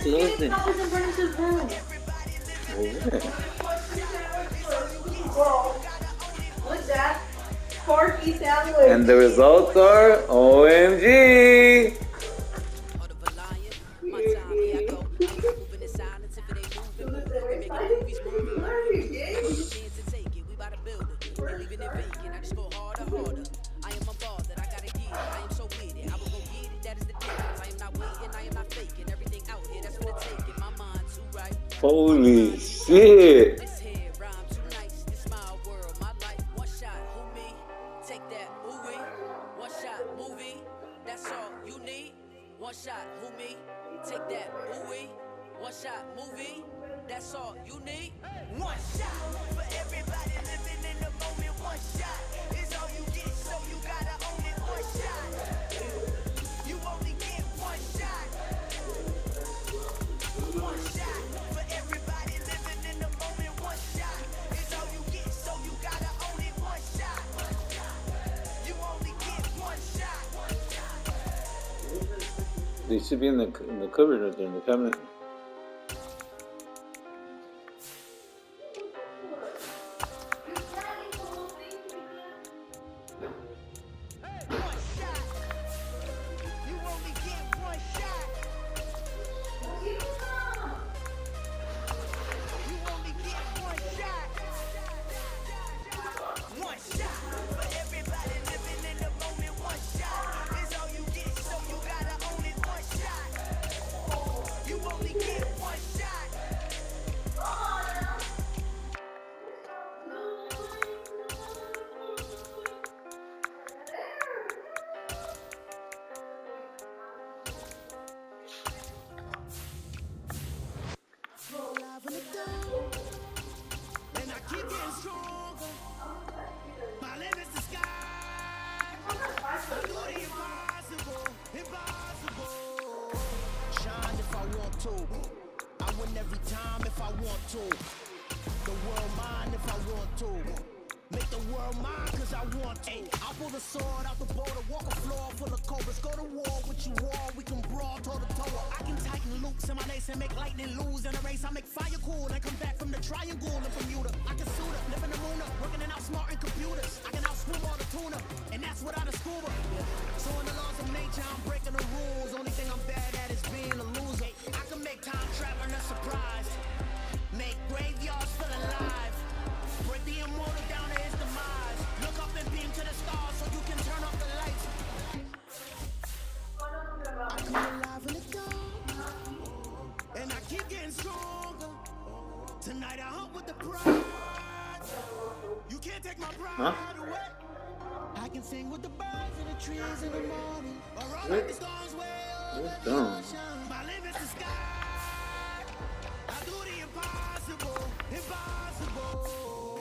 closing. What's that? Porky sandwich. And the results are OMG. Holy shit. One shot, who me? Take that, ooh wee. One shot, movie. That's all you need. One shot for everybody living in the moment. One shot is all you get, so you gotta own it. One shot. You only get one shot. One shot for everybody living in the moment. One shot is all you get, so you gotta own it. One shot. You only get one shot. They should be in the cupboard right there in the cabinet. And I keep getting stronger. My limit's the sky. I do the impossible, impossible. Shine if I want to. I win every time if I want to. The world mine if I want to. Make the world mine cause I want to. I'll pull the sword out the border, walk a floor full of cobras. Go to war with you all, we can brawl toe to toe. I can tighten loops in my lace and make lightning lose in a race. I make fire cool and come back from the triangle in Bermuda. I can suit up, live in the moon up, working and outsmarting computers. I can outswim all the tuna, and that's without a scuba. So in the laws of nature, I'm breaking the rules. Only thing I'm bad at is being a loser. I can make time traveling a surprise. Make graveyards feel alive. Break the immortal down to his demise. Look up and beam to the stars so you can turn off the lights. I come alive in the dark, and I keep getting stronger. Tonight I hunt with the pride. You can't take my pride away. I can sing with the birds and the trees in the morning. Or run like the storms way over the ocean. My limit's the sky. I do the impossible, impossible.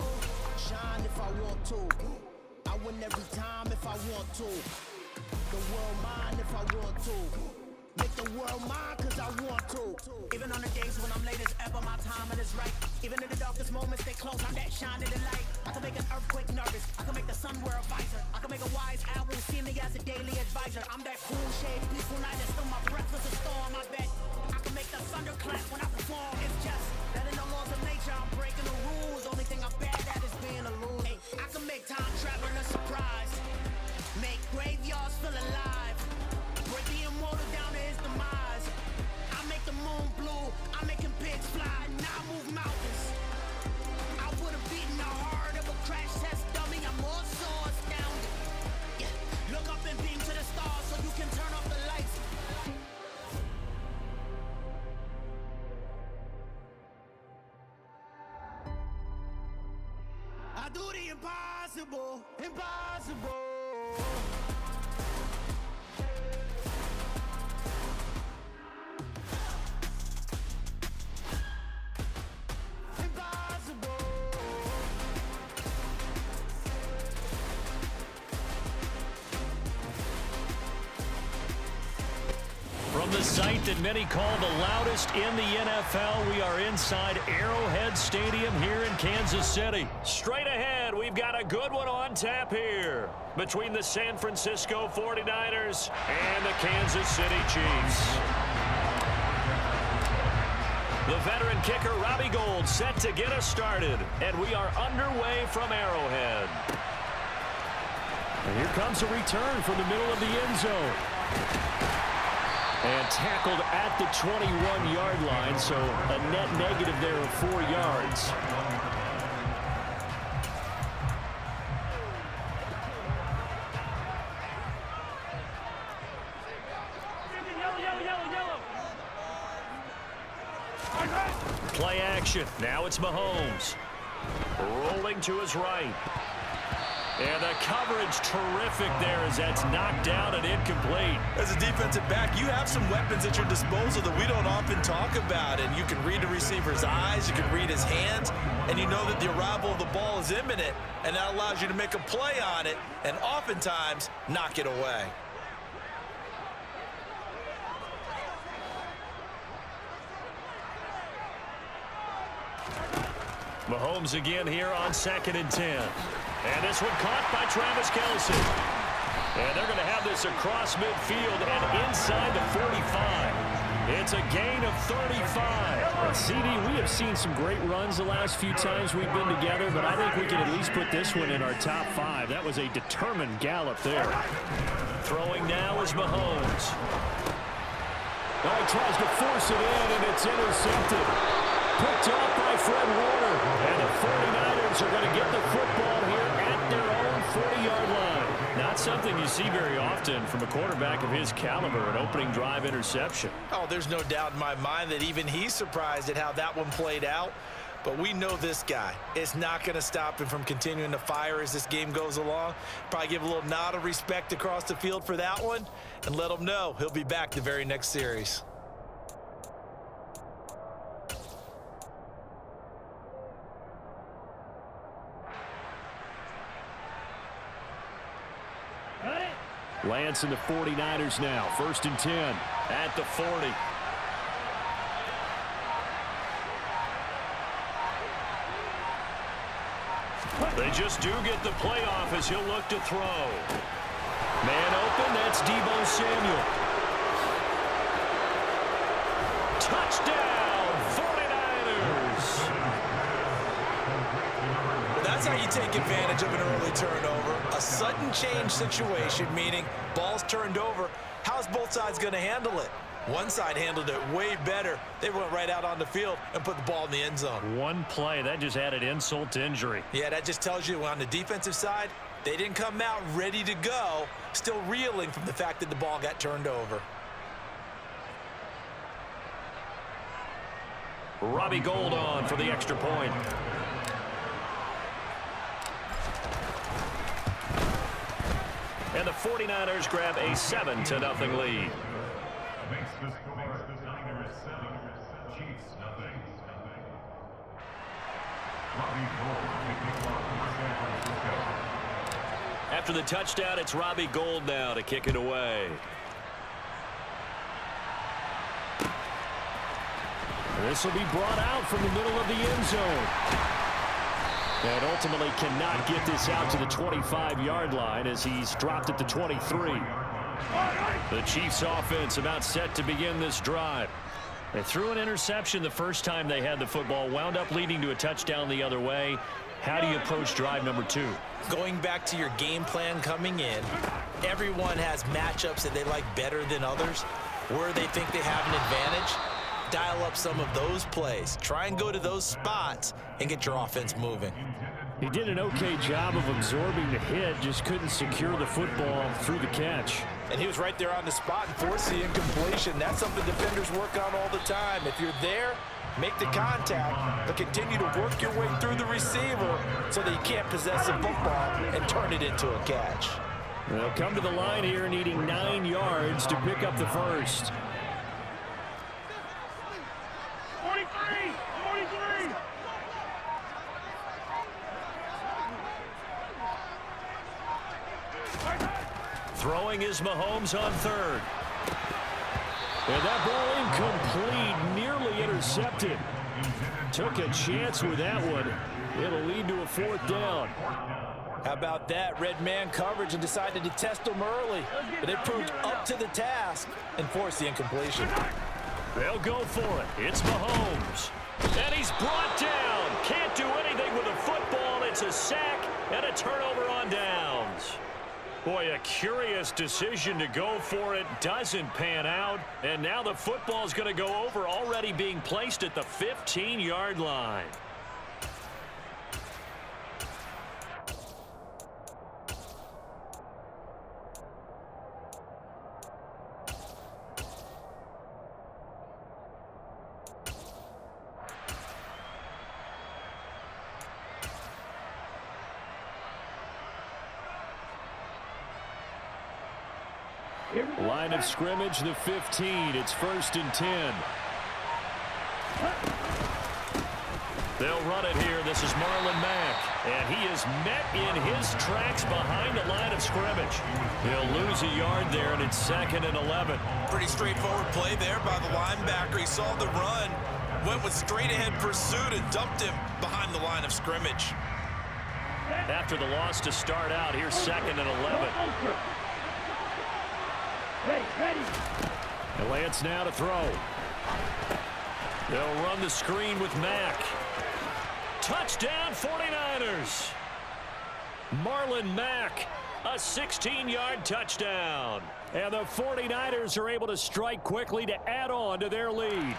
Shine if I want to. I win every time if I want to. The world mine if I want to. Make the world mine cause I want to. Even on the days when I'm late as ever, my timing is right. Even in the darkest moments, stay close, I'm that shining the light. I can make an earthquake nervous. I can make the sun wear a visor. I can make a wise owl see me as a daily advisor. I'm that cool shade, peaceful night, and still my breath is a storm. I bet I can make the thunder clap when I perform. It's just that in the laws of nature, I'm breaking the rules. Only thing I'm bad at is being a loser. Hey, I can make time traveling a surprise. Make graveyards feel alive. Break the immortal down to his demise. I make the moon blue. I'm making pigs fly. Now I move mountains. I would have beaten the heart of a crash test dummy. I'm more so astounded. Yeah. Look up and beam to the stars so you can turn off the lights. I do the impossible, impossible. From the site that many call the loudest in the NFL, we are inside Arrowhead Stadium here in Kansas City. Straight ahead, we've got a good one on tap here between the San Francisco 49ers and the Kansas City Chiefs. The veteran kicker, Robbie Gould, set to get us started. And we are underway from Arrowhead. And here comes a return from the middle of the end zone. And tackled at the 21-yard line, so a net negative there of 4 yards. Play action. Now it's Mahomes. Rolling to his right. And the coverage terrific there as that's knocked down and incomplete. As a defensive back, you have some weapons at your disposal that we don't often talk about. And you can read the receiver's eyes, you can read his hands, and you know that the arrival of the ball is imminent. And that allows you to make a play on it and oftentimes knock it away. Mahomes again here on 2nd and 10. And this one caught by Travis Kelce. And they're going to have this across midfield and inside the 45. It's a gain of 35. And CD, we have seen some great runs the last few times we've been together, but I think we can at least put this one in our top 5. That was a determined gallop there. Throwing now is Mahomes. Oh, he tries to force it in, and it's intercepted. Picked off by Fred Warner. And the 49ers are going to get the football here at their own 40-yard line. Not something you see very often from a quarterback of his caliber, an opening drive interception. Oh, there's no doubt in my mind that even he's surprised at how that one played out. But we know this guy. It's not going to stop him from continuing to fire as this game goes along. Probably give a little nod of respect across the field for that one and let him know he'll be back the very next series. Lance and the 49ers now. 1st and 10 at the 40. They just do get the play off as he'll look to throw. Man open, that's Deebo Samuel. Touchdown, 49ers. That's how you take advantage of an early turnover. A sudden change situation, meaning ball's turned over. How's both sides going to handle it? One side handled it way better. They went right out on the field and put the ball in the end zone. One play, that just added insult to injury. Yeah, that just tells you on the defensive side, they didn't come out ready to go, still reeling from the fact that the ball got turned over. Robbie Gould on for the extra point. And the 49ers grab a 7-0 lead. After the touchdown, it's Robbie Gould now to kick it away. This will be brought out from the middle of the end zone. And ultimately cannot get this out to the 25-yard line as he's dropped at the 23. The Chiefs offense about set to begin this drive. They threw an interception the first time they had the football, wound up leading to a touchdown the other way. How do you approach drive number 2? Going back to your game plan coming in, everyone has matchups that they like better than others. Where they think they have an advantage, dial up some of those plays. Try and go to those spots and get your offense moving. He did an okay job of absorbing the hit, just couldn't secure the football through the catch. And he was right there on the spot and forced the incompletion. That's something defenders work on all the time. If you're there, make the contact, but continue to work your way through the receiver so that you can't possess the football and turn it into a catch. They'll come to the line here needing 9 yards to pick up the first. 43! Throwing is Mahomes on 3rd. And that ball incomplete, nearly intercepted. Took a chance with that one. It'll lead to a 4th down. How about that? Red man coverage and decided to test them early. But it proved up to the task and forced the incompletion. They'll go for it. It's Mahomes. And he's brought down. Can't do anything with a football. It's a sack and a turnover on downs. Boy, a curious decision to go for it. Doesn't pan out. And now the football's going to go over, already being placed at the 15-yard line. Line of scrimmage, the 15. It's 1st and 10. They'll run it here. This is Marlon Mack. And he is met in his tracks behind the line of scrimmage. He'll lose a yard there, and it's 2nd and 11. Pretty straightforward play there by the linebacker. He saw the run, went with straight-ahead pursuit, and dumped him behind the line of scrimmage. After the loss to start out, here's 2nd and 11. And Lance now to throw. They'll run the screen with Mack. Touchdown 49ers. Marlon Mack, a 16-yard touchdown. And the 49ers are able to strike quickly to add on to their lead.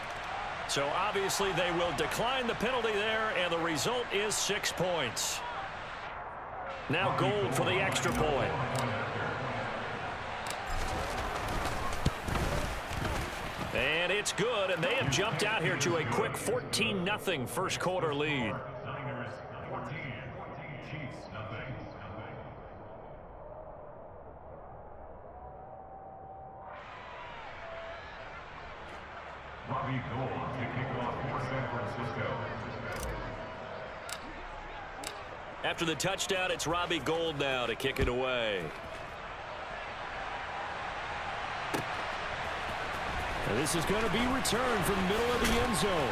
So obviously they will decline the penalty there, and the result is 6 points. Now Gold for the extra point. And it's good, and they have jumped out here to a quick 14-0 first quarter lead. Robbie Gould to kick off for San Francisco. After the touchdown, it's Robbie Gould now to kick it away. And this is going to be returned from the middle of the end zone.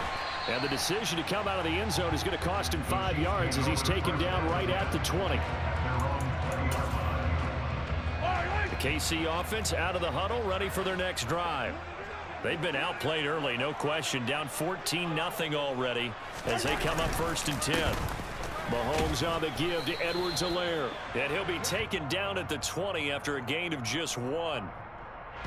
And the decision to come out of the end zone is going to cost him 5 yards as he's taken down right at the 20. The KC offense out of the huddle, ready for their next drive. They've been outplayed early, no question. Down 14-0 already as they come up 1st and 10. Mahomes on the give to Edwards-Helaire. And he'll be taken down at the 20 after a gain of just 1.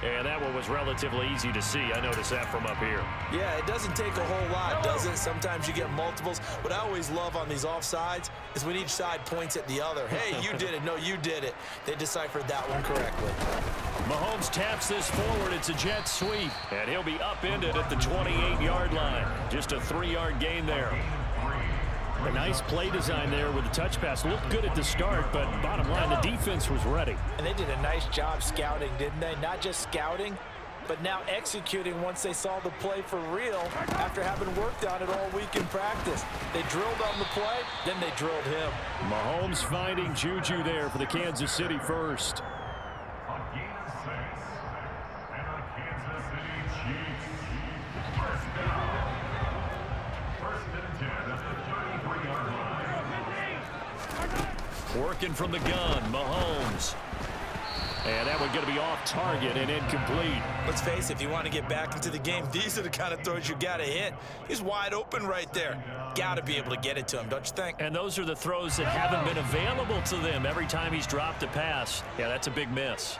And that one was relatively easy to see. I noticed that from up here. Yeah, it doesn't take a whole lot, does it? Sometimes you get multiples. What I always love on these offsides is when each side points at the other. Hey, you did it. No, you did it. They deciphered that one correctly. Mahomes taps this forward. It's a jet sweep. And he'll be upended at the 28-yard line. Just a 3-yard gain there. A nice play design there with the touch pass. Looked good at the start, but bottom line, the defense was ready. And they did a nice job scouting, didn't they? Not just scouting, but now executing once they saw the play for real after having worked on it all week in practice. They drilled on the play, then they drilled him. Mahomes finding Juju there for the Kansas City first. On game 6, and the Kansas City Chiefs. First down. 1st and 10 at the 33-yard line. Working from the gun, Mahomes. And that one going to be off target and incomplete. Let's face it, if you want to get back into the game, these are the kind of throws you got to hit. He's wide open right there. Got to be able to get it to him, don't you think? And those are the throws that haven't been available to them every time he's dropped a pass. Yeah, that's a big miss.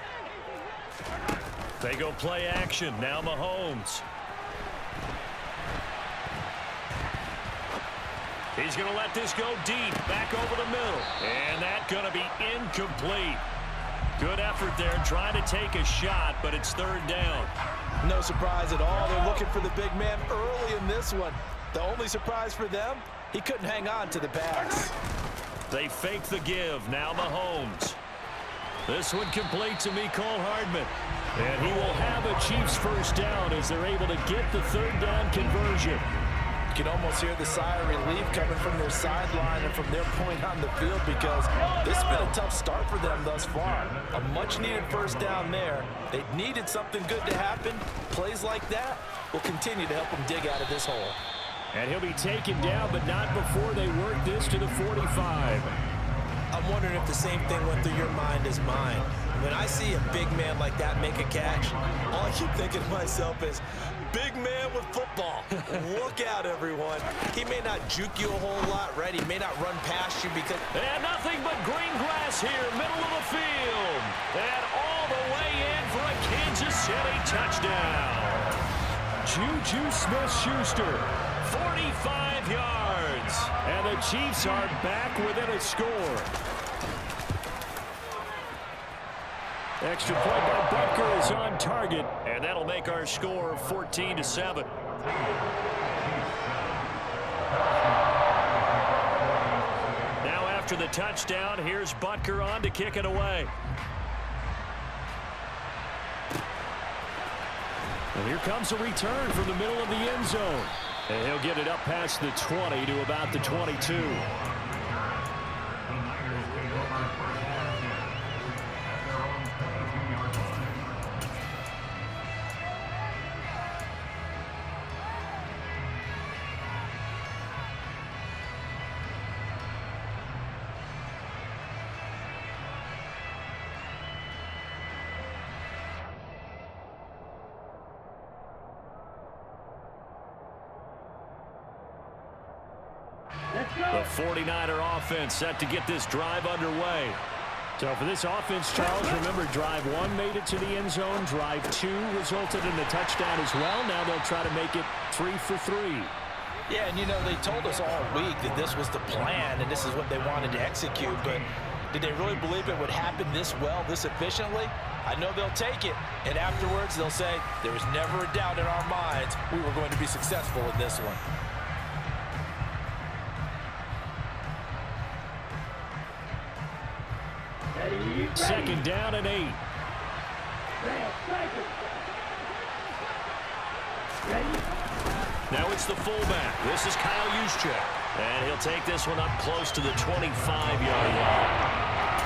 They go play action. Now Mahomes. He's going to let this go deep, back over the middle. And that's going to be incomplete. Good effort there, trying to take a shot, but it's 3rd down. No surprise at all. They're looking for the big man early in this one. The only surprise for them, he couldn't hang on to the pass. They fake the give. Now Mahomes. This one complete to Mecole Hardman. And he will have a Chiefs first down as they're able to get the 3rd down conversion. You can almost hear the sigh of relief coming from their sideline and from their point on the field because this has been a tough start for them thus far. A much-needed first down there. They needed something good to happen. Plays like that will continue to help them dig out of this hole. And he'll be taken down, but not before they work this to the 45. I'm wondering if the same thing went through your mind as mine. When I see a big man like that make a catch, all I keep thinking to myself is, big man with football. Look out, everyone. He may not juke you a whole lot, right? He may not run past you because... And nothing but green grass here, middle of the field. And all the way in for a Kansas City touchdown. Juju Smith-Schuster, 45 yards. And the Chiefs are back within a score. Extra point by Butker is on target, and that'll make our score 14-7. Now after the touchdown, here's Butker on to kick it away. And here comes a return from the middle of the end zone. And he'll get it up past the 20 to about the 22. The 49er offense set to get this drive underway. So for this offense, Charles, remember drive 1 made it to the end zone. Drive 2 resulted in a touchdown as well. Now they'll try to make it 3 for 3. Yeah, and you know, they told us all week that this was the plan and this is what they wanted to execute, but did they really believe it would happen this well, this efficiently? I know they'll take it, and afterwards they'll say, there was never a doubt in our minds we were going to be successful in this one. Second down and 8. Now it's the fullback. This is Kyle Juszczyk. And he'll take this one up close to the 25-yard line.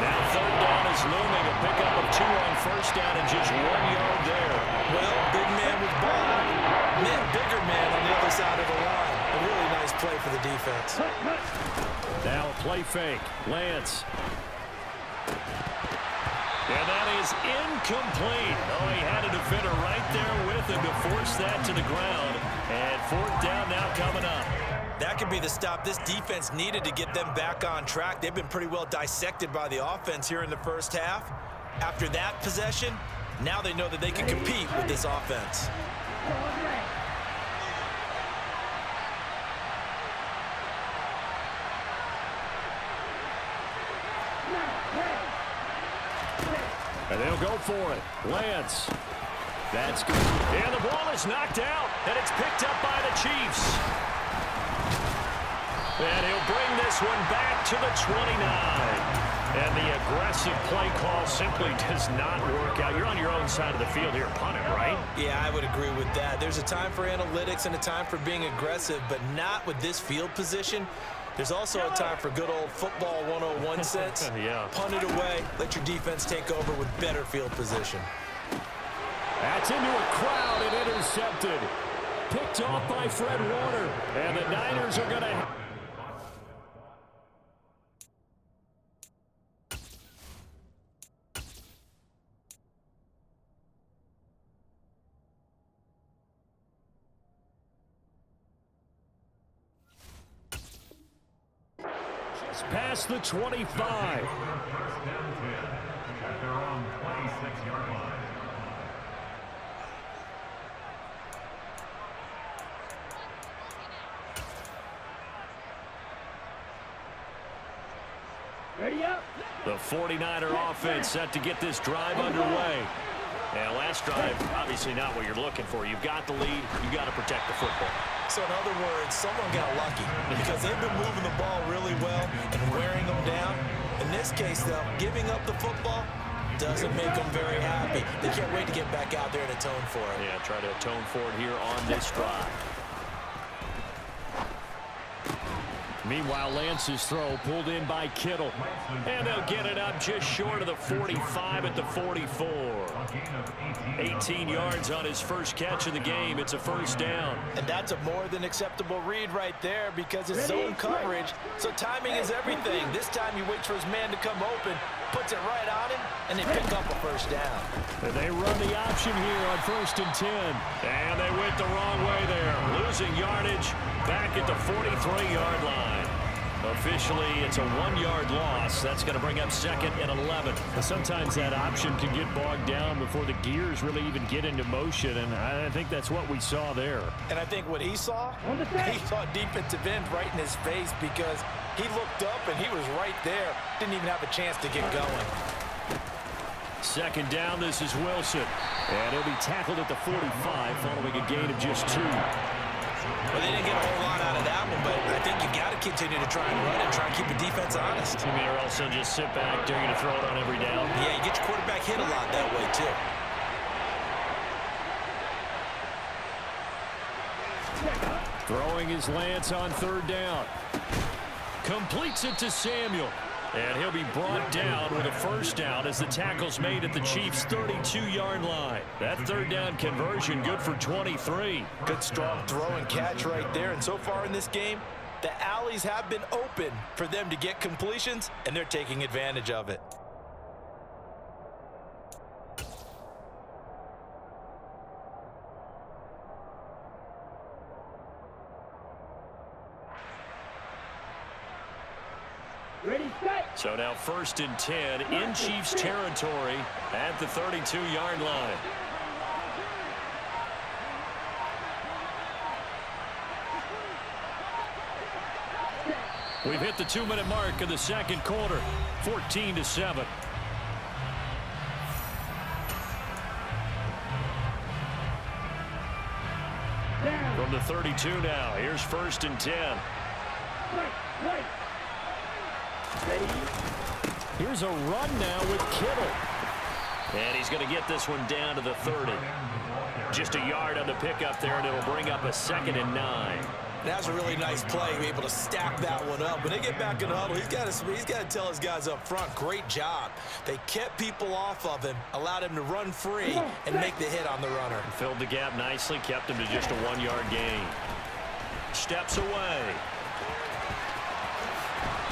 Now third down is looming. A pickup of 2 on first down and just 1 yard there. Well, big man with ball. Bigger man on the other side of the line. A really nice play for the defense. Now a play fake. Lance. And that is incomplete. Oh, he had a defender right there with him to force that to the ground. And fourth down now coming up. That could be the stop this defense needed to get them back on track. They've been pretty well dissected by the offense here in the first half. After that possession, now they know that they can compete with this offense. And they'll go for it. Lance. That's good. And the ball is knocked out, and it's picked up by the Chiefs. And he'll bring this one back to the 29. And the aggressive play call simply does not work out. You're on your own side of the field here, punt it, right? Yeah, I would agree with that. There's a time for analytics and a time for being aggressive, but not with this field position. There's also a time for good old football 101 sense. Yeah. Punt it away. Let your defense take over with better field position. That's into a crowd and intercepted. Picked off by Fred Warner. And the Niners are going to... past the 25. First down 10 at their own 26-yard line. Ready up. The 49er offense set to get this drive underway. And last drive, obviously not what you're looking for. You've got the lead. You've got to protect the football. So in other words, someone got lucky because they've been moving the ball really well and wearing them down. In this case, though, giving up the football doesn't make them very happy. They can't wait to get back out there and atone for it. Yeah, try to atone for it here on this drive. Meanwhile, Lance's throw pulled in by Kittle. And they'll get it up just short of the 45 at the 44. 18 yards on his first catch of the game. It's a first down. And that's a more than acceptable read right there because it's zone coverage. So timing is everything. This time he waits for his man to come open. puts it right on him, and they pick up a first down. And they run the option here on 1st and 10. And they went the wrong way there. Losing yardage back at the 43-yard line. Officially, it's a 1-yard loss. That's going to bring up 2nd and 11. Sometimes that option can get bogged down before the gears really even get into motion, and I think that's what we saw there. And I think what he saw defensive end right in his face because he looked up and he was right there. Didn't even have a chance to get going. 2nd down, this is Wilson. And he'll be tackled at the 45 following a gain of just 2. Well, they didn't get a whole lot out of that one, but I think you got to continue to try and run and try and keep the defense honest. I mean, or else they'll just sit back, dare you to throw it on every down. Yeah, you get your quarterback hit a lot that way, too. Throwing his Lance on 3rd down. Completes it to Samuel. And he'll be brought down with a first down as the tackle's made at the Chiefs' 32-yard line. That 3rd down conversion good for 23. Good strong throw and catch right there. And so far in this game, the alleys have been open for them to get completions, and they're taking advantage of it. So now 1st and 10 in Chiefs territory at the 32-yard line. We've hit the 2-minute mark of the 2nd quarter, 14-7. From the 32 now, here's 1st and 10. Here's a run now with Kittle. And he's going to get this one down to the 30. Just a yard on the pickup there, and it'll bring up a 2nd and 9. That's a really nice play, be able to stack that one up. When they get back in the huddle, he's got to tell his guys up front, great job. They kept people off of him, allowed him to run free, and make the hit on the runner. Filled the gap nicely, kept him to just a 1-yard gain. Steps away.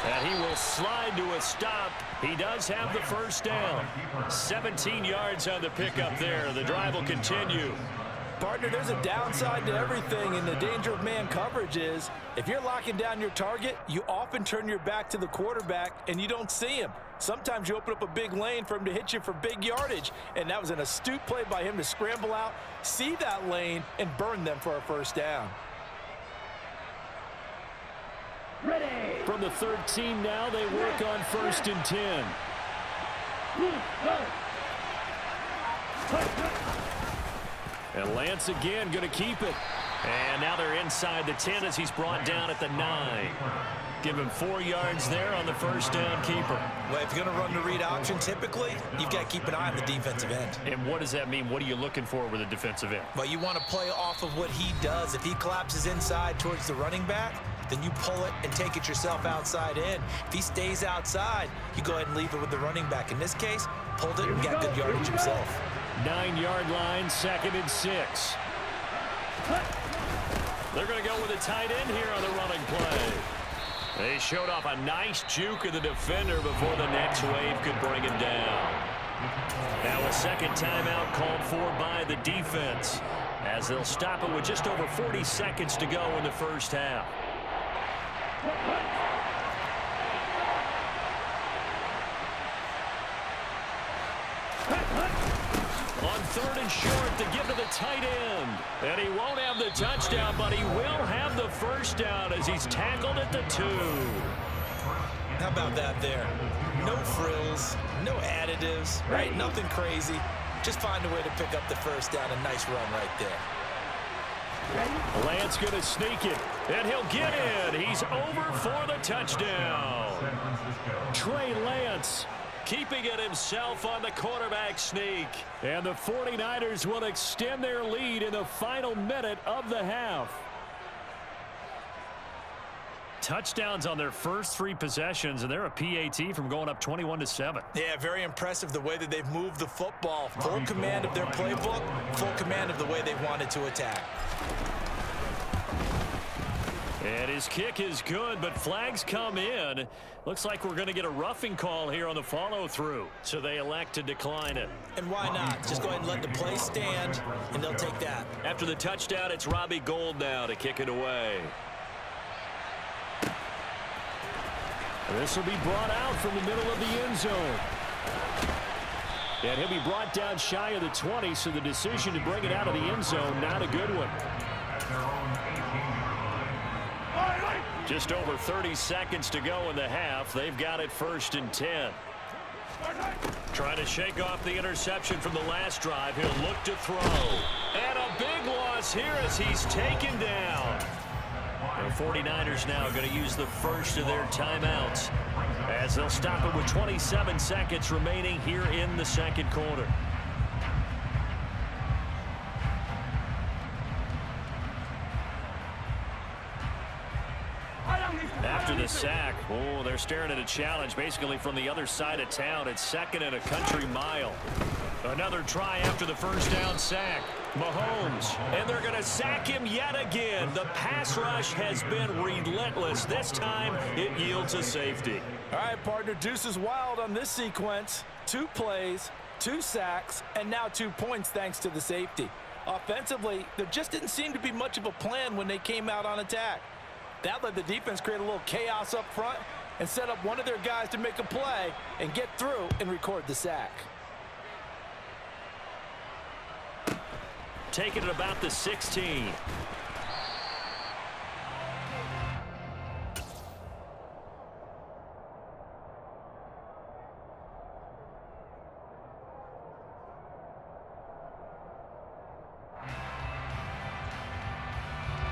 And he will slide to a stop. He does have the first down. 17 yards on the pickup there. The drive will continue. Partner, there's a downside to everything, and the danger of man coverage is if you're locking down your target, you often turn your back to the quarterback and you don't see him. Sometimes you open up a big lane for him to hit you for big yardage, and that was an astute play by him to scramble out, see that lane, and burn them for a first down. From the 13 now, they work on 1st and 10. And Lance again going to keep it. And now they're inside the 10 as he's brought down at the 9. Give him 4 yards there on the first down keeper. Well, if you're going to run the read option, typically, you've got to keep an eye on the defensive end. And what does that mean? What are you looking for with a defensive end? Well, you want to play off of what he does. If he collapses inside towards the running back, then you pull it and take it yourself outside in. If he stays outside, you go ahead and leave it with the running back. In this case, pulled it and got good yardage himself. 9-yard line, 2nd and 6. They're going to go with a tight end here on the running play. They showed off a nice juke of the defender before the next wave could bring him down. Now a 2nd timeout called for by the defense as they'll stop it with just over 40 seconds to go in the first half. On 3rd and short to give to the tight end. And he won't have the touchdown, but he will have the first down as he's tackled at the 2. How about that there? No frills, no additives, right? Nothing crazy. Just find a way to pick up the first down. A nice run right there. Lance going to sneak it, and he'll get in. He's over for the touchdown. Trey Lance keeping it himself on the quarterback sneak. And the 49ers will extend their lead in the final minute of the half. Touchdowns on their first 3 possessions, and they're a PAT from going up 21-7. Yeah, very impressive the way that they've moved the football. Full command of their playbook, full command of the way they wanted to attack. And his kick is good, but flags come in. Looks like we're going to get a roughing call here on the follow-through. So they elect to decline it. And why not? Just go ahead and let the play stand, and they'll take that. After the touchdown, it's Robbie Gould now to kick it away. This will be brought out from the middle of the end zone. And he'll be brought down shy of the 20, so the decision to bring it out of the end zone, not a good one. Just over 30 seconds to go in the half. They've got it 1st and 10. Trying to shake off the interception from the last drive. He'll look to throw. And a big loss here as he's taken down. The 49ers now are going to use the first of their timeouts as they'll stop it with 27 seconds remaining here in the second quarter. After the sack, oh, they're staring at a challenge basically from the other side of town. It's 2nd and a country mile. Another try after the first down sack. Mahomes, and they're going to sack him yet again. The pass rush has been relentless. This time, it yields a safety. All right, partner, deuce is wild on this sequence. 2 plays, 2 sacks, and now 2 points thanks to the safety. Offensively, there just didn't seem to be much of a plan when they came out on attack. That let the defense create a little chaos up front and set up one of their guys to make a play and get through and record the sack. Taking it about the 16.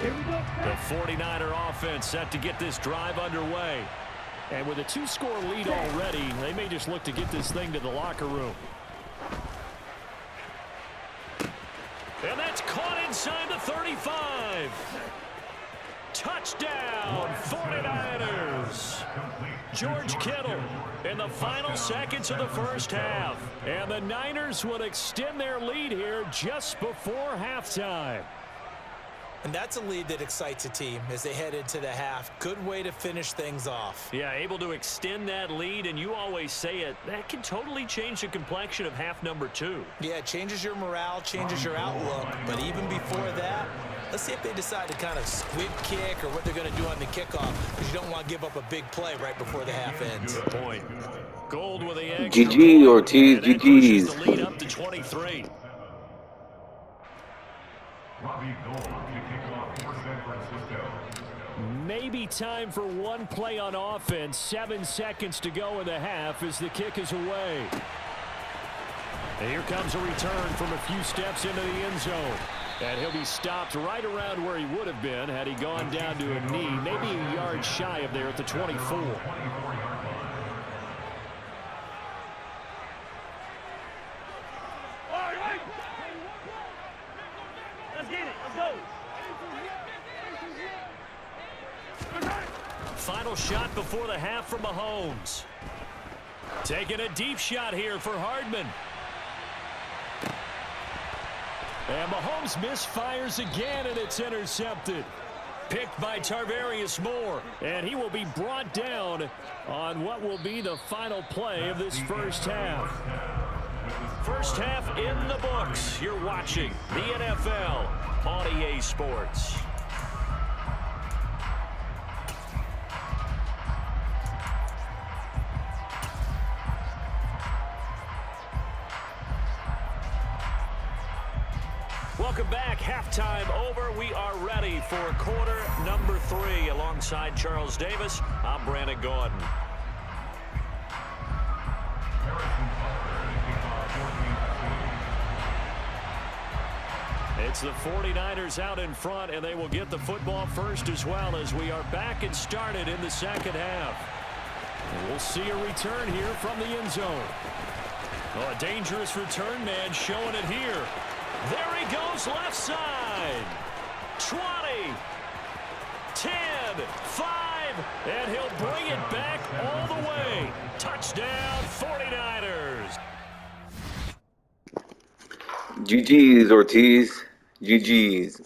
The 49er offense set to get this drive underway. And with a 2-score lead already, they may just look to get this thing to the locker room. And that's caught inside the 35. Touchdown, 49ers. George Kittle in the final seconds of the first half. And the Niners will extend their lead here just before halftime. And that's a lead that excites a team as they head into the half. Good way to finish things off. Yeah, able to extend that lead, and you always say it, that can totally change the complexion of half number 2. Yeah, it changes your morale, changes your outlook. But even before that, let's see if they decide to kind of squib kick or what they're going to do on the kickoff, because you don't want to give up a big play right before the half ends. Good point. Gold with the extra GG, point, Ortiz, and that pushes GG's. the lead up to 23. Robbie Gould to kick off for San Francisco. Maybe time for one play on offense. 7 seconds to go in the half as the kick is away. And here comes a return from a few steps into the end zone. And he'll be stopped right around where he would have been had he gone down to a knee, maybe a yard shy of there at the 24. Final shot before the half from Mahomes. Taking a deep shot here for Hardman. And Mahomes misfires again, and it's intercepted. Picked by Tarvarius Moore. And he will be brought down on what will be the final play of this first half. First half in the books. You're watching the NFL on EA Sports. Welcome back. Halftime over. We are ready for quarter number 3. Alongside Charles Davis, I'm Brandon Gordon. It's the 49ers out in front, and they will get the football first as well as we are back and started in the second half. And we'll see a return here from the end zone. Oh, a dangerous return man showing it here. There he goes left side. 20, 10, 5, and he'll bring it back all the way. Touchdown, 49ers. GG's, Ortiz. GG's.